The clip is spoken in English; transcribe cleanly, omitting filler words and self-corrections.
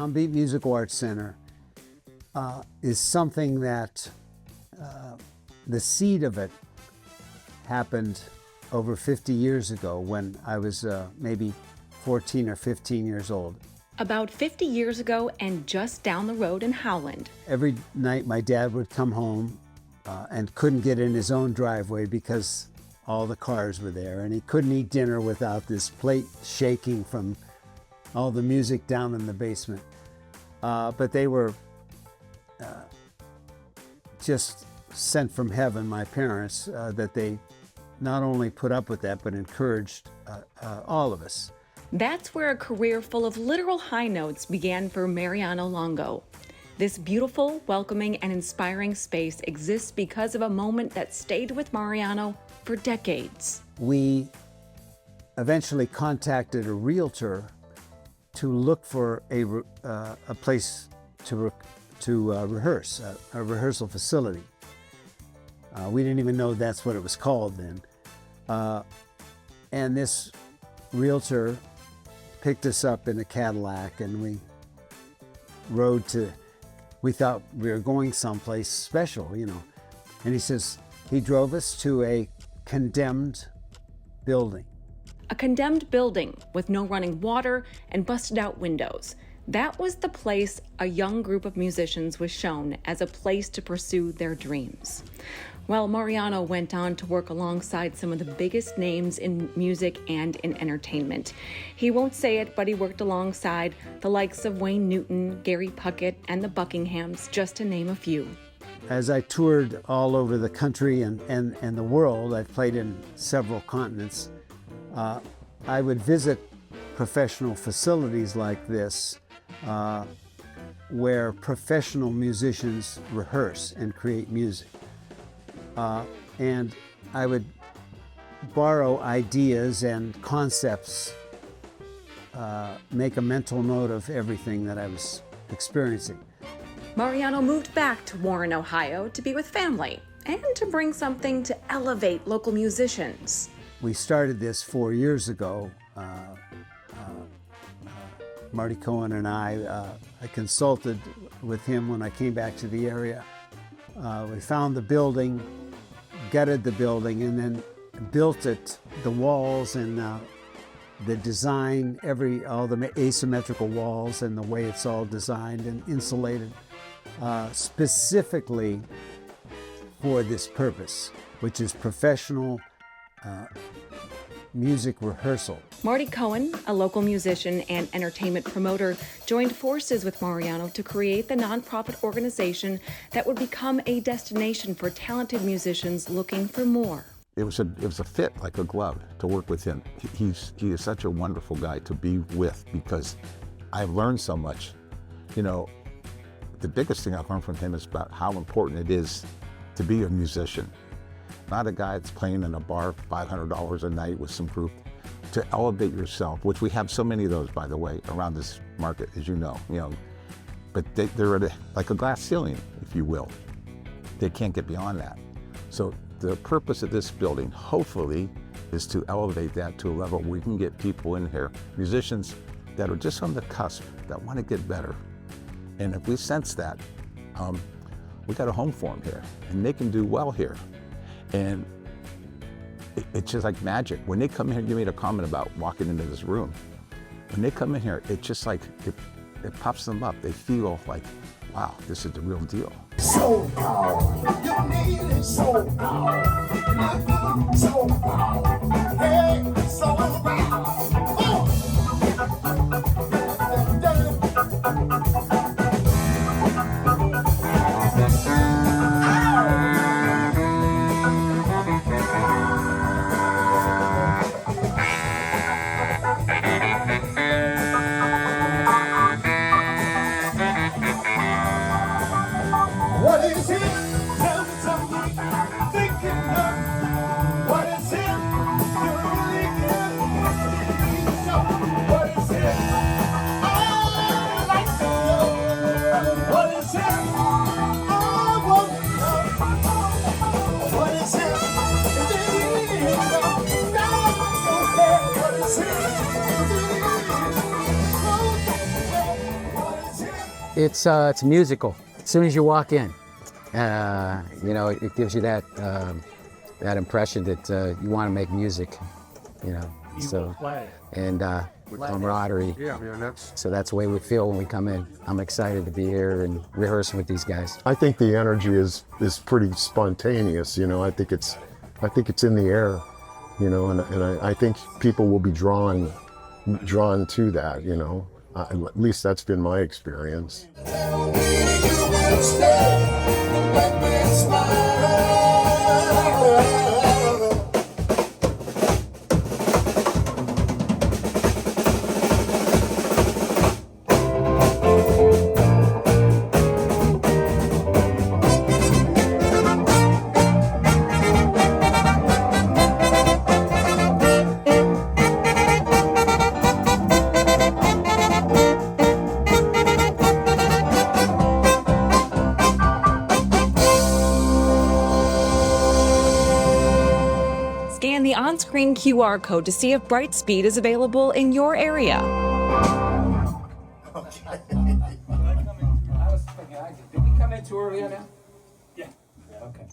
DownBeat Musical Arts Centre is something that the seed of it happened over 50 years ago when I was maybe 14 or 15 years old. About 50 years ago and just down the road in Howland. Every night my dad would come home and couldn't get in his own driveway because all the cars were there, and he couldn't eat dinner without this plate shaking from all the music down in the basement. But they were just sent from heaven, my parents, that they not only put up with that, but encouraged all of us. That's where a career full of literal high notes began for Mariano Longo. This beautiful, welcoming, and inspiring space exists because of a moment that stayed with Mariano for decades. We eventually contacted a realtor to look for a place to rehearse, a rehearsal facility. We didn't even know that's what it was called then. And this realtor picked us up in a Cadillac, and we rode to, we thought we were going someplace special, you know. And he drove us to a condemned building. A condemned building with no running water and busted out windows. That was the place a young group of musicians was shown as a place to pursue their dreams. Well, Mariano went on to work alongside some of the biggest names in music and in entertainment. He won't say it, but he worked alongside the likes of Wayne Newton, Gary Puckett, and the Buckinghams, just to name a few. As I toured all over the country and the world, I've played in several continents, I would visit professional facilities like this where professional musicians rehearse and create music. And I would borrow ideas and concepts, make a mental note of everything that I was experiencing. Mariano moved back to Warren, Ohio to be with family and to bring something to elevate local musicians. We started this 4 years ago. Marty Cohen and I consulted with him when I came back to the area. We found the building, gutted the building, and then built it, the walls and the design, all the asymmetrical walls and the way it's all designed and insulated, specifically for this purpose, which is professional music rehearsal. Marty Cohen, a local musician and entertainment promoter, joined forces with Mariano to create the nonprofit organization that would become a destination for talented musicians looking for more. It was a fit like a glove to work with him. He is such a wonderful guy to be with because I've learned so much. You know, the biggest thing I've learned from him is about how important it is to be a musician. Not a guy that's playing in a bar $500 a night with some group. To elevate yourself, which we have so many of those, by the way, around this market, as you know. But they're at like a glass ceiling, if you will. They can't get beyond that. So the purpose of this building, hopefully, is to elevate that to a level where we can get people in here, musicians that are just on the cusp, that want to get better. And if we sense that, we got a home for them here, and they can do well here. And it's just like magic. When they come in here, you made a comment about walking into this room. When they come in here, it's just like, it pops them up. They feel like, wow, this is the real deal. So power, you need it so power, so power, hey, so power. What is it? Tell me something. Thinking of what is it? You're really good. It's musical. As soon as you walk in, you know, it gives you that that impression that you want to make music, you know. So and camaraderie. Yeah, man, that's. So that's the way we feel when we come in. I'm excited to be here and rehearsing with these guys. I think the energy is pretty spontaneous. You know, I think it's in the air. You know, and I think people will be drawn to that. You know, at least that's been my experience. Scan the on-screen QR code to see if Brightspeed is available in your area. I was thinking, did we come in too early on that? Yeah. Okay.